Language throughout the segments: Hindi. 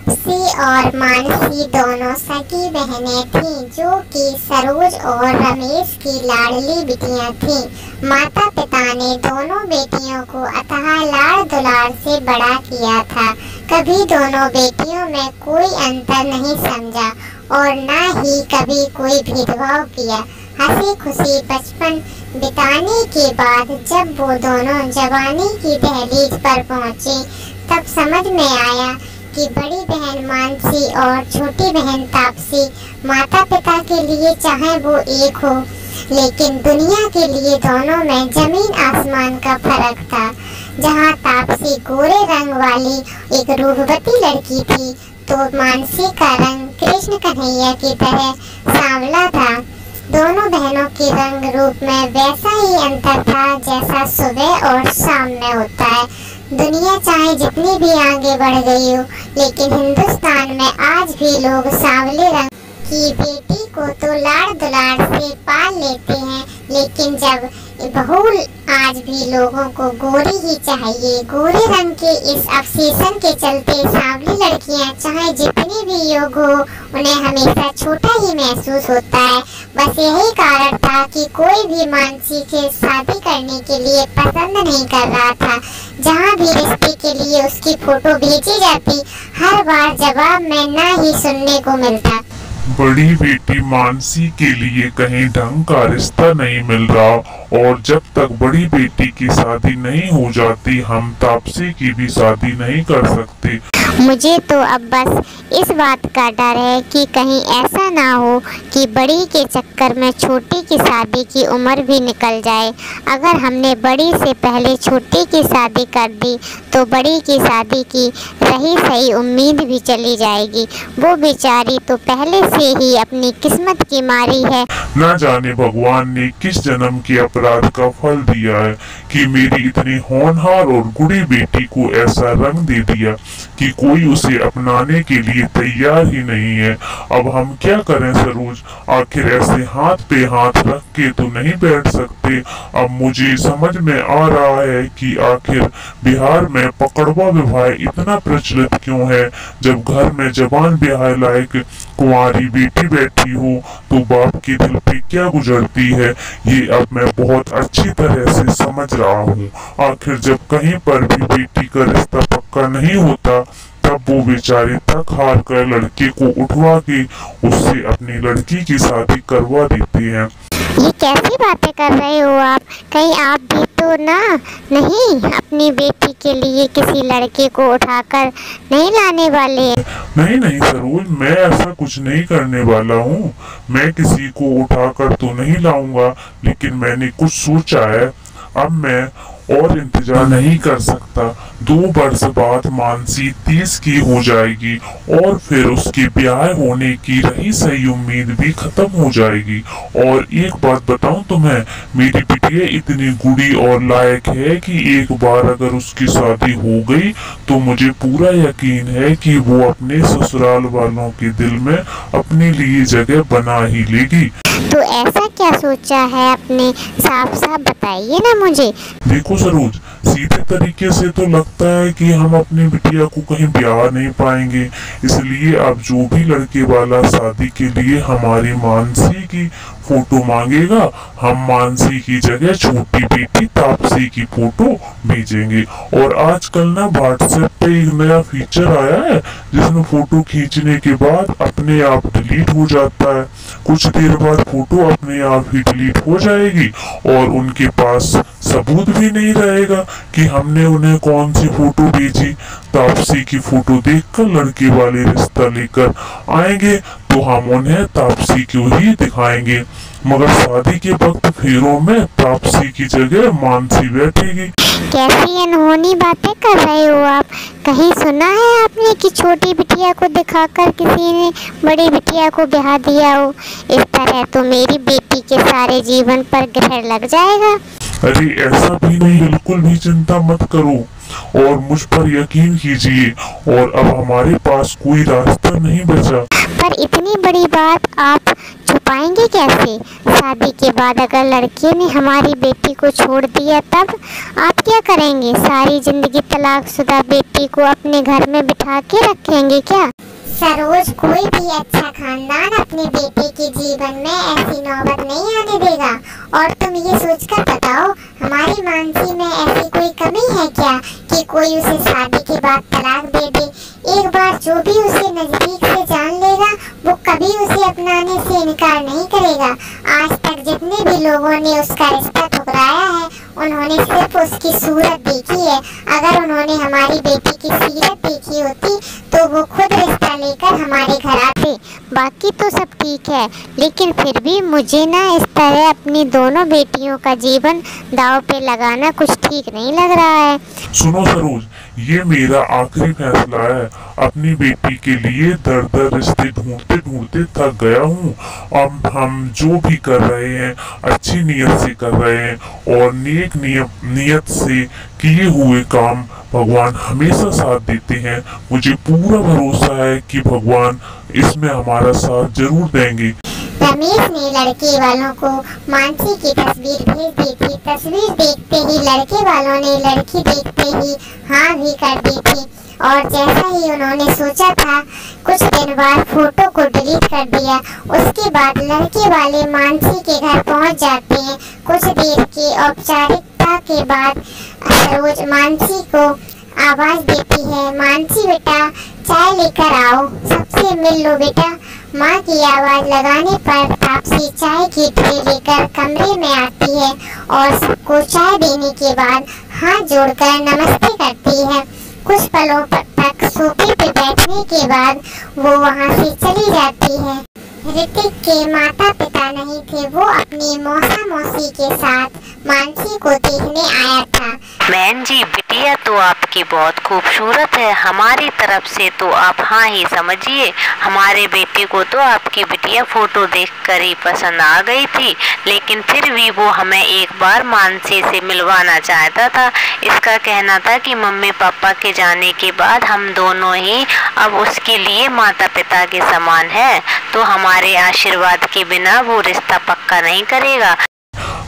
तापसी और मानसी दोनों सगी बहनें थीं, जो कि सरोज और रमेश की लाडली बिटियां थीं। माता पिता ने दोनों बेटियों को अथाह लाड़ दुलार से बड़ा किया था। कभी दोनों बेटियों में कोई अंतर नहीं समझा और न ही कभी कोई भेदभाव किया। हंसी खुशी बचपन बिताने के बाद जब वो दोनों जवानी की दहलीज पर पहुँचे, तब समझ में आया कि बड़ी बहन मानसी और छोटी बहन तापसी माता पिता के लिए चाहे वो एक हो, लेकिन दुनिया के लिए दोनों में जमीन आसमान का फर्क था। जहाँ तापसी गोरे रंग वाली एक रूपवती लड़की थी, तो मानसी का रंग कृष्ण कन्हैया की तरह सांवला था। दोनों बहनों के रंग रूप में वैसा ही अंतर था जैसा सुबह और शाम में होता है। दुनिया चाहे जितनी भी आगे बढ़ गई हो, लेकिन हिंदुस्तान में आज भी लोग सांवले रंग की बेटी को तो लाड़ दुलार से पाल लेते हैं, लेकिन जब बहू आज भी लोगों को गोरी ही चाहिए। गोरे रंग के इस अवशेषण के चलते सांवली लड़कियां चाहे जितनी भी योग हो, उन्हें हमेशा छोटा ही महसूस होता है। बस यही कारण था कि कोई भी मानसी से शादी करने के लिए पसंद नहीं कर रहा था। जहाँ भी रिश्ते के लिए उसकी फोटो भेजी जाती, हर बार जवाब में ना ही सुनने को मिलता। बड़ी बेटी मानसी के लिए कहीं ढंग का रिश्ता नहीं मिल रहा, और जब तक बड़ी बेटी की शादी नहीं हो जाती, हम तापसी की भी शादी नहीं कर सकते। मुझे तो अब बस इस बात का डर है कि कहीं ऐसा ना हो कि बड़ी के चक्कर में छोटी की शादी की उम्र भी निकल जाए। अगर हमने बड़ी से पहले छोटी की शादी कर दी, तो बड़ी की शादी की रही सही उम्मीद भी चली जाएगी। वो बेचारी तो पहले से ही अपनी किस्मत की मारी है। न जाने भगवान ने किस जन्म के अपराध का फल दिया है कि मेरी इतनी होनहार और गुड़ी बेटी को ऐसा रंग दे दिया कि कोई उसे अपनाने के लिए तैयार ही नहीं है। अब हम क्या करें सरोज? आखिर ऐसे हाथ पे हाथ रख के तो नहीं बैठ सकते। अब मुझे समझ में आ रहा है कि आखिर बिहार में पकड़वा विवाह इतना प्रचलित क्यों है। जब घर में जवान ब्याह लायक कुंवारी बेटी बैठी हो, तो बाप के दिल पे क्या गुजरती है, ये अब मैं बहुत अच्छी तरह से समझ रहा हूँ। आखिर जब कहीं पर भी बेटी का रिश्ता पक्का नहीं होता, तब वो बेचारे थक हार कर लड़के को उठवा के उससे अपनी लड़की की शादी करवा देते हैं। ये कैसी बातें कर रहे हो आप? कहीं आप भी तो ना नहीं अपनी बेटी के लिए किसी लड़के को उठाकर नहीं लाने वाले? नहीं नहीं सरोज, मैं ऐसा कुछ नहीं करने वाला हूँ। मैं किसी को उठाकर तो नहीं लाऊंगा, लेकिन मैंने कुछ सोचा है। अब मैं और इंतजार नहीं कर सकता। 2 वर्ष बाद मानसी 30 की हो जाएगी, और फिर उसके ब्याह होने की रही सही उम्मीद भी खत्म हो जाएगी। और एक बात बताऊं तुम्हें, मेरी बिटिया इतनी गुड़ी और लायक है कि एक बार अगर उसकी शादी हो गई, तो मुझे पूरा यकीन है कि वो अपने ससुराल वालों के दिल में अपने लिए जगह बना ही लेगी। तो ऐसा क्या सोचा है आपने? साफ साफ बताइए ना मुझे। देखो सरोज, सीधे तरीके से तो लगता है कि हम अपनी बिटिया को कहीं ब्याह नहीं पाएंगे, इसलिए अब जो भी लड़के वाला शादी के लिए हमारी मानसी की फोटो मांगेगा, हम मानसी की जगह छोटी बेटी तापसी की फोटो भेजेंगे। और आजकल ना व्हाट्सएप पे एक नया फीचर आया है, जिसमें फोटो खींचने के बाद अपने आप डिलीट हो जाता है। कुछ देर बाद फोटो अपने आप ही डिलीट हो जाएगी, और उनके पास सबूत भी नहीं रहेगा कि हमने उन्हें कौन सी फोटो भेजी। तापसी की फोटो देखकर लड़के वाले रिश्ता लेकर आएंगे, तो हम उन्हें तापसी को ही दिखाएंगे, मगर शादी के वक्त फेरों में तापसी की जगह मानसी बैठेगी। कैसी अनहोनी बातें कर रहे हो आप? कहीं सुना है आपने कि छोटी बिटिया को दिखाकर किसी ने बड़ी बिटिया को ब्याह दिया हो? इस तरह तो मेरी बेटी के सारे जीवन पर ग्रहण लग जाएगा। अरे ऐसा भी नहीं, बिल्कुल भी चिंता मत करो और मुझ पर यकीन कीजिए। और अब हमारे पास कोई रास्ता नहीं बचा। पर इतनी बड़ी बात आप छुपा पाएंगे कैसे? शादी के बाद अगर लड़के ने हमारी बेटी को छोड़ दिया तब आप क्या करेंगे? सारी जिंदगी तलाकशुदा बेटी को अपने घर में बिठा के रखेंगे क्या? सरोज, कोई भी अच्छा खानदान अपने बेटे के जीवन में ऐसी नौबत नहीं आने देगा। और तुम ये सोचकर बताओ, हमारी मानसी में ऐसी कोई कमी है क्या कि कोई उसे शादी के बाद तलाक दे दे? एक बार जो भी उसे नजदीक से जान लेगा वो कभी उसे अपनाने से इनकार नहीं करेगा। आज तक जितने भी लोगों ने उसका रिश्ता ठुकराया है उन्होंने सिर्फ उसकी सूरत देखी है। अगर उन्होंने हमारी बेटी की सीरत देखी होती तो वो खुद रिश्ता लेकर हमारे घर आते। बाकी तो सब ठीक है, लेकिन फिर भी मुझे ना इस तरह अपनी दोनों बेटियों का जीवन दांव पे लगाना कुछ ठीक नहीं लग रहा है। सुनो सरोज, ये मेरा आखिरी फैसला है। अपनी बेटी के लिए दर दर रिश्ते ढूंढते ढूंढते थक गया हूँ। अब हम जो भी कर रहे हैं अच्छी नीयत से कर रहे हैं और नेक नियत से किए हुए काम भगवान हमेशा साथ देते हैं। मुझे पूरा भरोसा है कि भगवान इसमें हमारा साथ जरूर देंगे। रमेश ने लड़के वालों को मानसी की तस्वीर भेज दी थी। तस्वीर देखते ही लड़के वालों ने लड़की देखते ही हाँ भी कर दी थी और जैसा ही उन्होंने सोचा था कुछ दिन बाद फोटो को डिलीट कर दिया। उसके बाद लड़के वाले मानसी के घर पहुंच जाते हैं। कुछ देर की औपचारिकता के बाद सरोज मानसी को आवाज देती है, मानसी बेटा चाय लेकर आओ, सबसे मिल लो बेटा। माँ की आवाज लगाने पर तापसी चाय की ट्रे लेकर कमरे में आती है और सबको चाय देने के बाद हाथ जोड़कर नमस्ते करती है। कुछ पलों तक सोफे पे बैठने के बाद वो वहाँ से चली जाती है। ऋतिक के माता पिता नहीं थे, वो अपनी मौसा मौसी के साथ मानसी को देखने आया था। बहन जी, बिटिया तो आपकी बहुत खूबसूरत है। हमारी तरफ से तो आप हाँ ही समझिए। हमारे बेटे को तो आपकी बिटिया फोटो देखकर ही पसंद आ गई थी, लेकिन फिर भी वो हमें एक बार मानसी से मिलवाना चाहता था। इसका कहना था कि मम्मी पापा के जाने के बाद हम दोनों ही अब उसके लिए माता पिता के समान हैं, तो हमारे आशीर्वाद के बिना वो रिश्ता पक्का नहीं करेगा।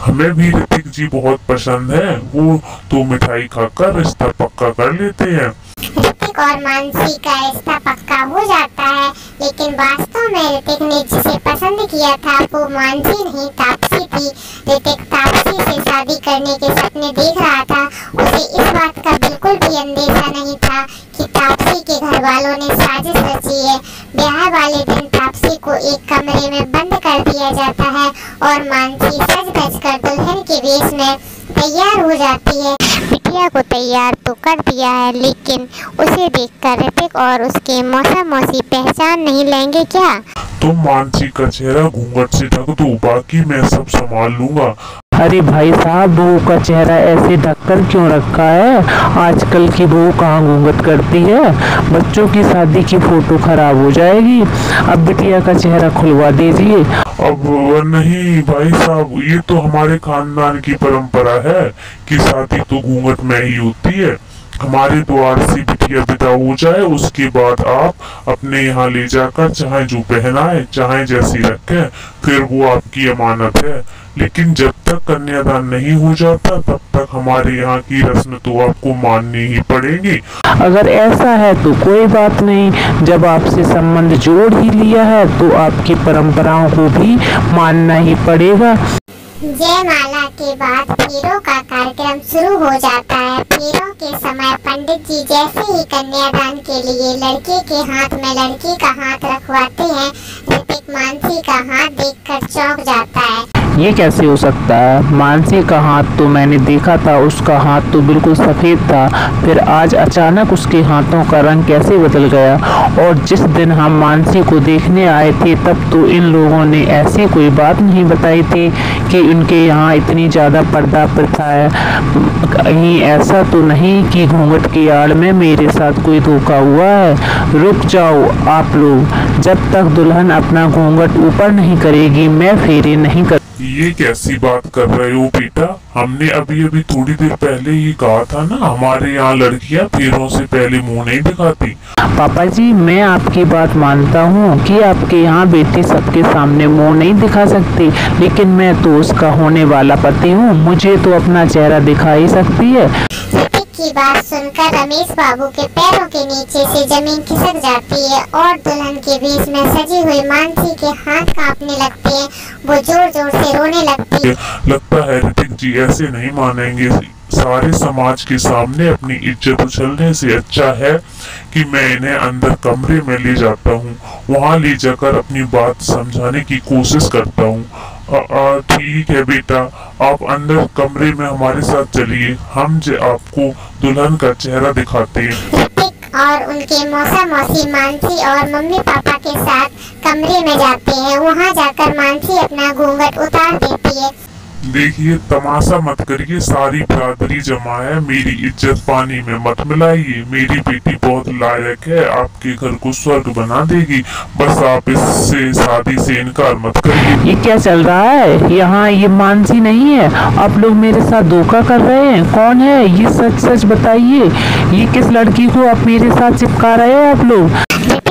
हमें भी ऋतिक जी बहुत पसंद है, वो तो मिठाई खाकर रिश्ता पक्का कर लेते हैं। ऋतिक और मानसी का रिश्ता पक्का हो जाता है, लेकिन वास्तव में ऋतिक ने जिसे पसंद किया था वो मानसी नहीं तापसी थी। ऋतिक तापसी से शादी करने के सपने देख रहा था। उसे इस बात का बिल्कुल भी अंदेशा नहीं था कि तापसी के घर वालों ने साजिश रची है। ब्याह वाले दिन तापसी को एक कमरे में बंद कर दिया जाता है और मानसी सज धज कर दुल्हन के वेश में तैयार हो जाती है। बिटिया को तैयार तो कर दिया है, लेकिन उसे देखकर ऋतिक और उसके मौसा मौसी पहचान नहीं लेंगे क्या? तुम मानसी का चेहरा घूंघट से ढक दो, बाकी मैं सब संभाल लूंगा। अरे भाई साहब, बहू का चेहरा ऐसे ढककर क्यों रखा है? आजकल की बहू कहाँ घूंघट करती है? बच्चों की शादी की फोटो खराब हो जाएगी। अब बिटिया का चेहरा खुलवा दीजिए। अब नहीं भाई साहब, ये तो हमारे खानदान की परंपरा है कि शादी तो घूंघट में ही होती है। हमारे द्वार से बिटिया विदा हो जाए उसके बाद आप अपने यहाँ ले जाकर चाहे जो पहनाए चाहे जैसी रखें, फिर वो आपकी अमानत है। लेकिन जब तक कन्यादान नहीं हो जाता तब तक हमारे यहाँ की रस्म तो आपको माननी ही पड़ेगी। अगर ऐसा है तो कोई बात नहीं, जब आपसे संबंध जोड़ ही लिया है तो आपकी परंपराओं को भी मानना ही पड़ेगा। जयमाला के बाद फेरों का कार्यक्रम शुरू हो जाता है। फेरों के समय पंडित जी जैसे ही कन्यादान के लिए लड़के के हाथ में लड़की का हाथ रखवाते हैं, ऋतिक मानसी का हाथ देखकर चौंक जाता है। ये कैसे हो सकता है? मानसी का हाथ तो मैंने देखा था, उसका हाथ तो बिल्कुल सफ़ेद था, फिर आज अचानक उसके हाथों का रंग कैसे बदल गया? और जिस दिन हम मानसी को देखने आए थे तब तो इन लोगों ने ऐसी कोई बात नहीं बताई थी कि उनके यहाँ इतनी ज़्यादा पर्दा प्रथा है। कहीं ऐसा तो नहीं कि घूंघट की आड़ में मेरे साथ कोई धोखा हुआ है? रुक जाओ आप लोग, जब तक दुल्हन अपना घूंघट ऊपर नहीं करेगी मैं फेरे नहीं कर। ये कैसी बात कर रहे हो बेटा? हमने अभी अभी थोड़ी देर पहले ही कहा था ना, हमारे यहाँ लड़कियाँ फेरों से पहले मुंह नहीं दिखाती। पापा जी, मैं आपकी बात मानता हूँ कि आपके यहाँ बेटी सबके सामने मुंह नहीं दिखा सकती, लेकिन मैं तो उसका होने वाला पति हूँ, मुझे तो अपना चेहरा दिखा ही सकती है। की बात सुनकर रमेश बाबू के पैरों के नीचे से जमीन खिसक जाती है और दुल्हन के बीच में सजी हुई मानसी के हाथ कांपने लगते हैं। वो जोर जोर से रोने लगती है। लगता है ऋतिक जी ऐसे नहीं मानेंगे। सारे समाज के सामने अपनी इज्जत उछलने से अच्छा है कि मैं इन्हें अंदर कमरे में ले जाता हूँ, वहाँ ले जाकर अपनी बात समझाने की कोशिश करता हूँ। ठीक है बेटा, आप अंदर कमरे में हमारे साथ चलिए, हम आपको दुल्हन का चेहरा दिखाते हैं। ऋतिक और उनके मौसा मौसी मानसी और मम्मी पापा के साथ कमरे में जाते हैं। वहाँ जाकर मानसी अपना घूंघट उतार देती है। देखिए, तमाशा मत करिए, सारी बिरादरी जमा है, मेरी इज्जत पानी में मत मिलाइए। मेरी बेटी बहुत लायक है, आपके घर को स्वर्ग बना देगी, बस आप इससे शादी से इनकार मत करिए। ये क्या चल रहा है यहाँ? ये मानसी नहीं है, आप लोग मेरे साथ धोखा कर रहे हैं। कौन है ये? सच सच बताइए, ये किस लड़की को आप मेरे साथ चिपका रहे हो आप लोग?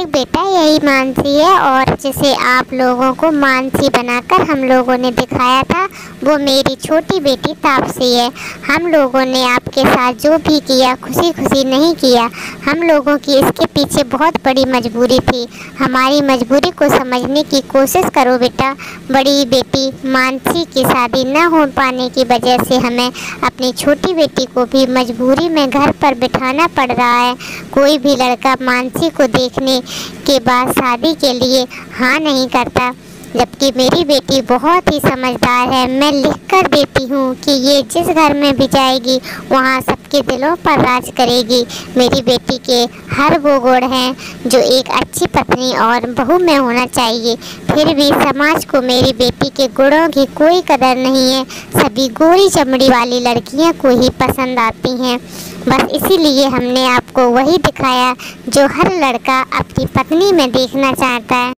बेटा, यही मानसी है और जिसे आप लोगों को मानसी बनाकर हम लोगों ने दिखाया था, वो मेरी छोटी बेटी तापसी है। हम लोगों ने आपके साथ जो भी किया खुशी खुशी नहीं किया। हम लोगों की इसके पीछे बहुत बड़ी मजबूरी थी। हमारी मजबूरी को समझने की कोशिश करो बेटा। बड़ी बेटी मानसी की शादी न हो पाने की वजह से हमें अपनी छोटी बेटी को भी मजबूरी में घर पर बिठाना पड़ रहा है। कोई भी लड़का मानसी को देखने के बाद शादी के लिए हाँ नहीं करता, जबकि मेरी बेटी बहुत ही समझदार है। मैं लिख कर देती हूँ कि ये जिस घर में भी जाएगी वहाँ सबके दिलों पर राज करेगी। मेरी बेटी के हर वो गुण हैं जो एक अच्छी पत्नी और बहू में होना चाहिए। फिर भी समाज को मेरी बेटी के गुणों की कोई कदर नहीं है। सभी गोरी चमड़ी वाली लड़कियाँ को ही पसंद आती हैं। बस इसीलिए हमने आपको वही दिखाया जो हर लड़का अपनी पत्नी में देखना चाहता है,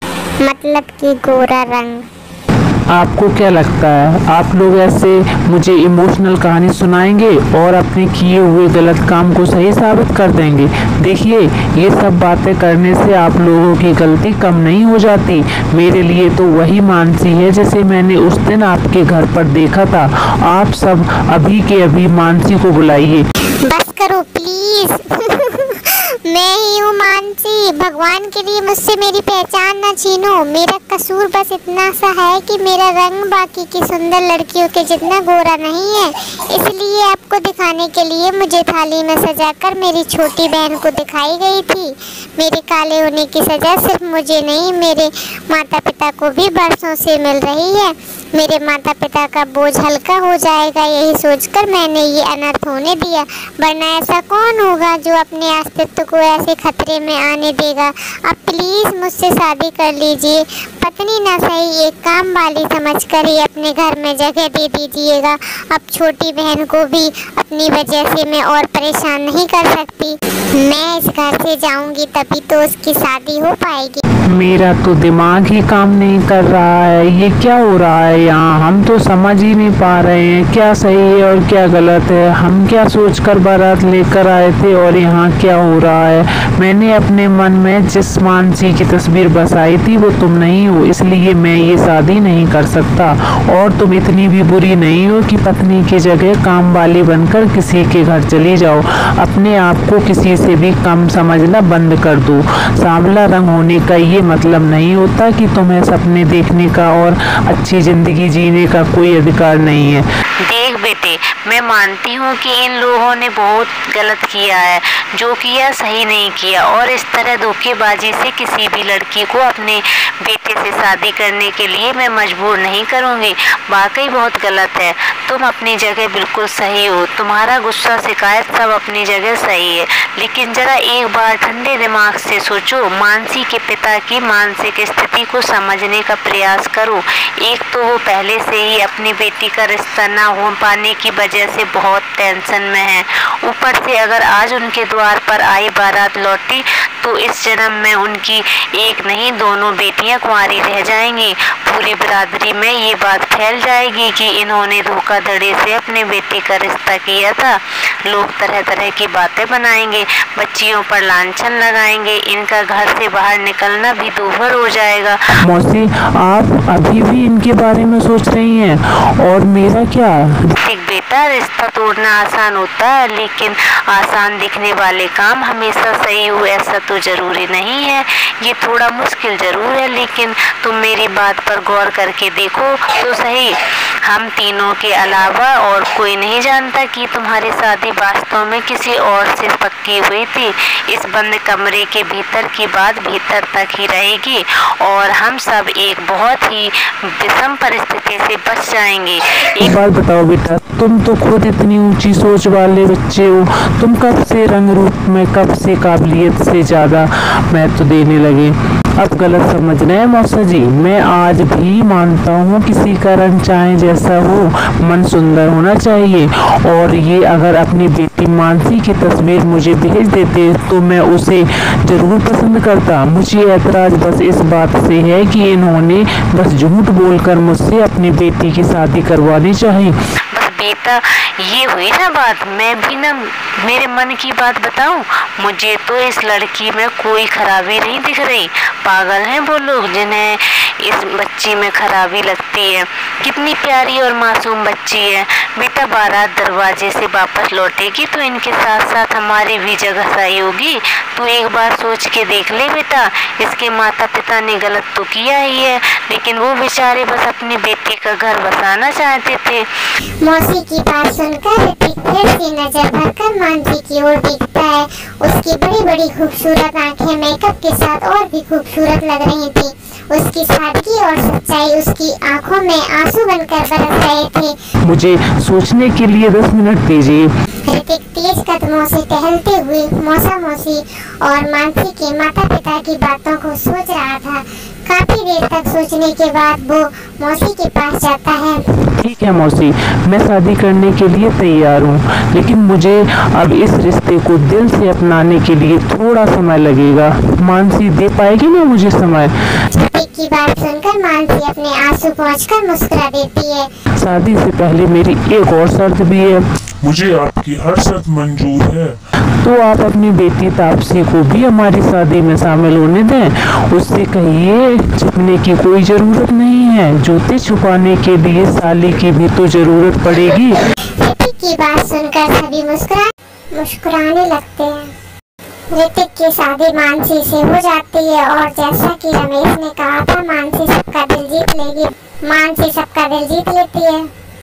मतलब कि गोरा रंग। आपको क्या लगता है, आप लोग ऐसे मुझे इमोशनल कहानी सुनाएंगे और अपने किए हुए गलत काम को सही साबित कर देंगे? देखिए, ये सब बातें करने से आप लोगों की गलती कम नहीं हो जाती। मेरे लिए तो वही मानसी है जिसे मैंने उस दिन आपके घर पर देखा था। आप सब अभी के अभी मानसी को बुलाइए। बस करो प्लीज। मैं ही हूँ मानसी। भगवान के लिए मुझसे मेरी पहचान न छीनो। मेरा कसूर बस इतना सा है कि मेरा रंग बाकी की सुंदर लड़कियों के जितना गोरा नहीं है, इसलिए आपको दिखाने के लिए मुझे थाली में सजाकर मेरी छोटी बहन को दिखाई गई थी। मेरे काले होने की सजा सिर्फ मुझे नहीं, मेरे माता पिता को भी बरसों से मिल रही है। मेरे माता पिता का बोझ हल्का हो जाएगा, यही सोचकर मैंने ये अनर्थ होने दिया। वरना ऐसा कौन होगा जो अपने अस्तित्व को ऐसे खतरे में आने देगा। अब प्लीज़ मुझसे शादी कर लीजिए। पत्नी ना सही, एक काम वाली समझकर ही अपने घर में जगह दे दीजिएगा। अब छोटी बहन को भी अपनी वजह से मैं और परेशान नहीं कर सकती। मैं इस घर से जाऊंगी तभी तो उसकी शादी हो पाएगी। मेरा तो दिमाग ही काम नहीं कर रहा है। ये क्या हो रहा है यहाँ? हम तो समझ ही नहीं पा रहे हैं क्या सही है और क्या गलत है। हम क्या सोचकर बारात लेकर आए थे और यहाँ क्या हो रहा है? मैंने अपने मन में जिस मानसी की तस्वीर बसाई थी वो तुम नहीं हो, इसलिए मैं ये शादी नहीं कर सकता। और तुम इतनी भी बुरी नहीं हो कि पत्नी की जगह काम वाली बनकर किसी के घर चली जाओ। अपने आप को किसी से भी कम समझना बंद कर दो। सांवला रंग होने का ये मतलब नहीं होता कि तुम्हें सपने देखने का और अच्छी जिंदगी जीने का कोई अधिकार नहीं है। देख बेटे, मैं मानती हूँ कि इन लोगों ने बहुत गलत किया है, जो किया सही नहीं किया, और इस तरह धोखेबाजी से किसी भी लड़की को अपने बेटे से शादी करने के लिए मैं मजबूर नहीं करूँगी। वाकई बहुत गलत है। तुम अपनी जगह बिल्कुल सही हो, तुम्हारा गुस्सा शिकायत सब अपनी जगह सही है, लेकिन जरा एक बार ठंडे दिमाग से सोचो। मानसी के पिता की मानसिक स्थिति को समझने का प्रयास करो। एक तो वो पहले से ही अपनी बेटी का रिश्ता ना हो पाने की वजह से बहुत टेंशन में है, ऊपर से अगर आज उनके द्वार पर आई बारात लौटी तो तो इस जन्म में उनकी एक नहीं दोनों बेटियां कुंवारी रह जाएंगी। पूरी बिरादरी में ये बात फैल जाएगी कि इन्होंने धोखाधड़ी से अपने बेटे का रिश्ता किया था। लोग तरह तरह की बातें बनाएंगे, बच्चियों पर लांछन लगाएंगे, इनका घर से बाहर निकलना भी दूभर हो जाएगा। मौसी, आप अभी भी इनके बारे में सोच रही हैं, और मेरा क्या? एक बेटा, रिश्ता तोड़ना आसान होता है, लेकिन आसान दिखने वाले काम हमेशा सही हो ऐसा तो जरूरी नहीं है। ये थोड़ा मुश्किल जरूर है, लेकिन तुम मेरी बात पर गौर करके देखो तो सही। हम तीनों के अलावा और कोई नहीं जानता कि तुम्हारी शादी वास्तव में किसी और से पक्की हुई थी। इस बंद कमरे के भीतर की बात भीतर तक ही रहेगी और हम सब एक बहुत ही विषम परिस्थिति से बच जाएंगे। एक बात बताओ बेटा, तुम तो खुद इतनी ऊंची सोच वाले बच्चे हो, तुम कब से रंग रूप में, कब से काबिलियत से ज़्यादा महत्व देने लगे? अब गलत समझ रहे हैं मौसा जी। मैं आज भी मानता हूँ किसी का रंग चाहे जैसा हो, मन सुंदर होना चाहिए। और ये अगर अपनी बेटी मानसी की तस्वीर मुझे भेज देते तो मैं उसे ज़रूर पसंद करता। मुझे ऐतराज़ बस इस बात से है कि इन्होंने बस झूठ बोलकर मुझसे अपनी बेटी की शादी करवानी चाहिए। बेटा, ये हुई ना बात। मैं भी ना मेरे मन की बात बताऊं, मुझे तो इस लड़की में कोई खराबी नहीं दिख रही। पागल हैं वो लोग जिन्हें इस बच्ची में खराबी लगती है। कितनी प्यारी और मासूम बच्ची है। बेटा, बारात दरवाजे से वापस लौटेगी तो इनके साथ साथ हमारी भी जगह सही होगी। तू एक बार सोच के देख ले बेटा, इसके माता पिता ने गलत तो किया ही है, लेकिन वो बेचारे बस अपनी बेटी का घर बसाना चाहते थे। मौसी की बात सुनकर ऋतिक फिर से नजर भरकर मानसी की ओर देखता है। उसकी बड़ी बड़ी खूबसूरत आंखें मेकअप के साथ और भी खूबसूरत लग रही थी। उसकी सादगी और सच्चाई उसकी आंखों में आंसू बनकर बरस रहे थे। मुझे सोचने के लिए 10 मिनट दीजिए। ऋतिक तेज कदमों से टहलते हुए मौसा मौसी और मानसी के माता पिता की बातों को सोच रहा था। काफी देर तक सोचने के बाद वो मौसी के पास जाता है। ठीक है मौसी, मैं शादी करने के लिए तैयार हूँ, लेकिन मुझे अब इस रिश्ते को दिल से अपनाने के लिए थोड़ा समय लगेगा। मानसी दे पाएगी ना मुझे समय? ऋतिक की बात सुनकर मानसी अपने आंसू पोंछकर मुस्कुरा देती है। शादी से पहले मेरी एक और शर्त भी है। मुझे आपकी हर शर्त मंजूर है। तो आप अपनी बेटी तापसी को भी हमारी शादी में शामिल होने दें। उससे कहिए छुपने की कोई जरूरत नहीं है। जूते छुपाने के लिए साली की भी तो जरूरत पड़ेगी। ऋतिक की बात सुनकर सभी मुस्कुराने लगते हैं। ऋतिक की शादी मानसी से हो जाती है और जैसा कि रमेश ने कहा था, मानसी सबका दिल जीत लेती है।